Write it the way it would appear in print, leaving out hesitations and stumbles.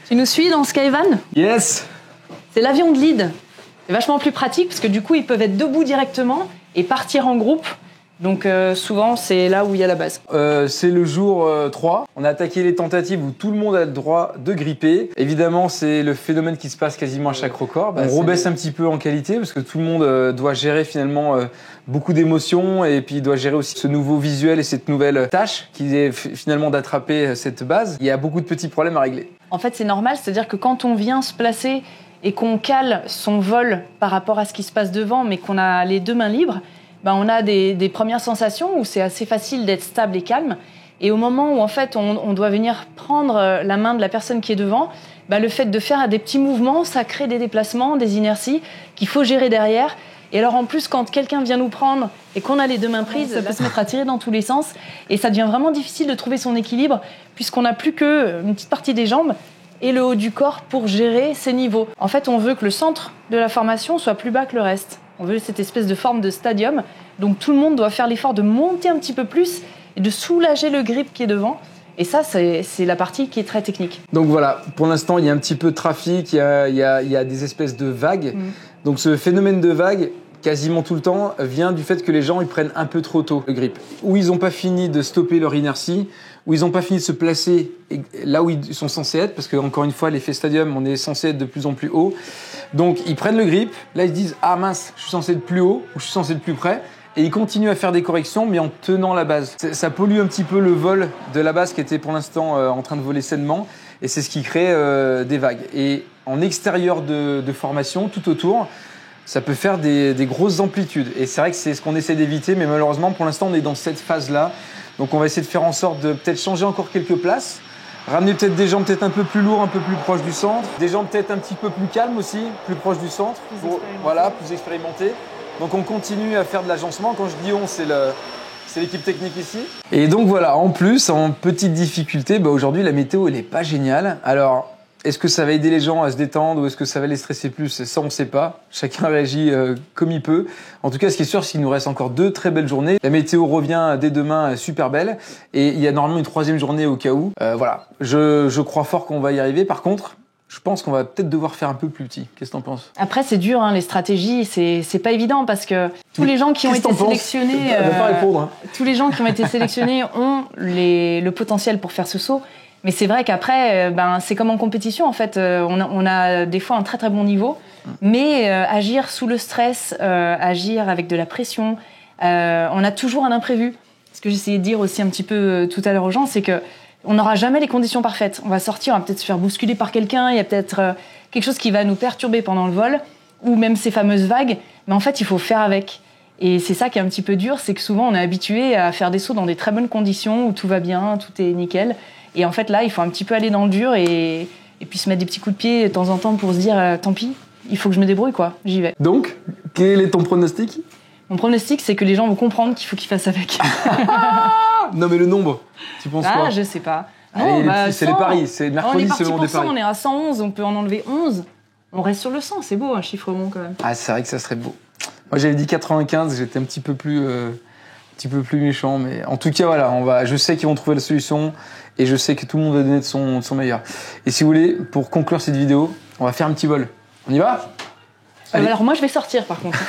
Tu nous suis dans Skyvan? Yes. C'est l'avion de lead. C'est vachement plus pratique parce que du coup, ils peuvent être debout directement et partir en groupe. Donc souvent, c'est là où il y a la base. C'est le jour 3. On a attaqué les tentatives où tout le monde a le droit de gripper. Évidemment, c'est le phénomène qui se passe quasiment à chaque record. On rebaisse un petit peu en qualité parce que tout le monde doit gérer finalement beaucoup d'émotions et puis il doit gérer aussi ce nouveau visuel et cette nouvelle tâche qui est finalement d'attraper cette base. Il y a beaucoup de petits problèmes à régler. En fait, c'est normal, c'est-à-dire que quand on vient se placer et qu'on cale son vol par rapport à ce qui se passe devant, mais qu'on a les deux mains libres, ben on a des premières sensations où c'est assez facile d'être stable et calme. Et au moment où en fait on doit venir prendre la main de la personne qui est devant, ben le fait de faire des petits mouvements, ça crée des déplacements, des inerties qu'il faut gérer derrière. Et alors en plus, quand quelqu'un vient nous prendre et qu'on a les deux mains prises, ça peut se mettre à tirer dans tous les sens. Et ça devient vraiment difficile de trouver son équilibre puisqu'on n'a plus qu'une petite partie des jambes et le haut du corps pour gérer ces niveaux. En fait, on veut que le centre de la formation soit plus bas que le reste. On veut cette espèce de forme de stadium. Donc tout le monde doit faire l'effort de monter un petit peu plus et de soulager le grip qui est devant. Et ça, c'est la partie qui est très technique. Donc voilà, pour l'instant, il y a un petit peu de trafic, il y a des espèces de vagues. Donc ce phénomène de vagues, quasiment tout le temps, vient du fait que les gens ils prennent un peu trop tôt le grip. Ou ils n'ont pas fini de stopper leur inertie, ou ils n'ont pas fini de se placer là où ils sont censés être, parce que encore une fois, l'effet stadium, on est censé être de plus en plus haut. Donc ils prennent le grip, là ils se disent « Ah mince, je suis censé être plus haut, ou je suis censé être plus près », et ils continuent à faire des corrections, mais en tenant la base. Ça pollue un petit peu le vol de la base qui était pour l'instant en train de voler sainement, et c'est ce qui crée des vagues. Et en extérieur de formation, tout autour, ça peut faire des grosses amplitudes. Et c'est vrai que c'est ce qu'on essaie d'éviter, mais malheureusement, pour l'instant, on est dans cette phase-là. Donc on va essayer de faire en sorte de peut-être changer encore quelques places, ramener peut-être des jambes peut-être un peu plus lourds, un peu plus proches du centre, des jambes peut-être un petit peu plus calmes aussi, plus proches du centre, plus expérimentées. Donc on continue à faire de l'agencement. Quand je dis on, c'est l'équipe technique ici. Et donc voilà, en plus, en petite difficulté, aujourd'hui la météo elle est pas géniale. Alors est-ce que ça va aider les gens à se détendre ou est-ce que ça va les stresser plus? Ça, on ne sait pas. Chacun réagit comme il peut. En tout cas, ce qui est sûr, c'est qu'il nous reste encore 2 très belles journées. La météo revient dès demain super belle. Et il y a normalement une 3e journée au cas où. Voilà. Je crois fort qu'on va y arriver. Par contre, je pense qu'on va peut-être devoir faire un peu plus petit. Qu'est-ce que t'en penses? Après, c'est dur, hein, les stratégies. C'est pas évident parce que tous les gens qui ont été sélectionnés, tous les gens qui ont été sélectionnés ont le potentiel pour faire ce saut. Mais c'est vrai qu'après, c'est comme en compétition, en fait. On a des fois un très très bon niveau, mais agir sous le stress, agir avec de la pression, on a toujours un imprévu. Ce que j'essayais de dire aussi un petit peu tout à l'heure aux gens, c'est que on n'aura jamais les conditions parfaites. On va sortir, on va peut-être se faire bousculer par quelqu'un, il y a peut-être quelque chose qui va nous perturber pendant le vol, ou même ces fameuses vagues, mais en fait, il faut faire avec. Et c'est ça qui est un petit peu dur, c'est que souvent, on est habitué à faire des sauts dans des très bonnes conditions, où tout va bien, tout est nickel. Et en fait, là, il faut un petit peu aller dans le dur et puis se mettre des petits coups de pied de temps en temps pour se dire tant pis, il faut que je me débrouille, quoi. J'y vais. Donc, quel est ton pronostic? Mon pronostic, c'est que les gens vont comprendre qu'il faut qu'ils fassent avec. Non, mais le nombre, tu penses quoi? Je sais pas. C'est les paris, c'est mercredi selon des paris. On est à 111, on peut en enlever 11. On reste sur le 100, c'est beau, un chiffre rond quand même. Ah, c'est vrai que ça serait beau. Moi, j'avais dit 95, j'étais un petit peu plus méchant, mais en tout cas, voilà, je sais qu'ils vont trouver la solution et je sais que tout le monde va donner de son meilleur. Et si vous voulez, pour conclure cette vidéo, on va faire un petit vol. On y va? Alors moi, je vais sortir par contre.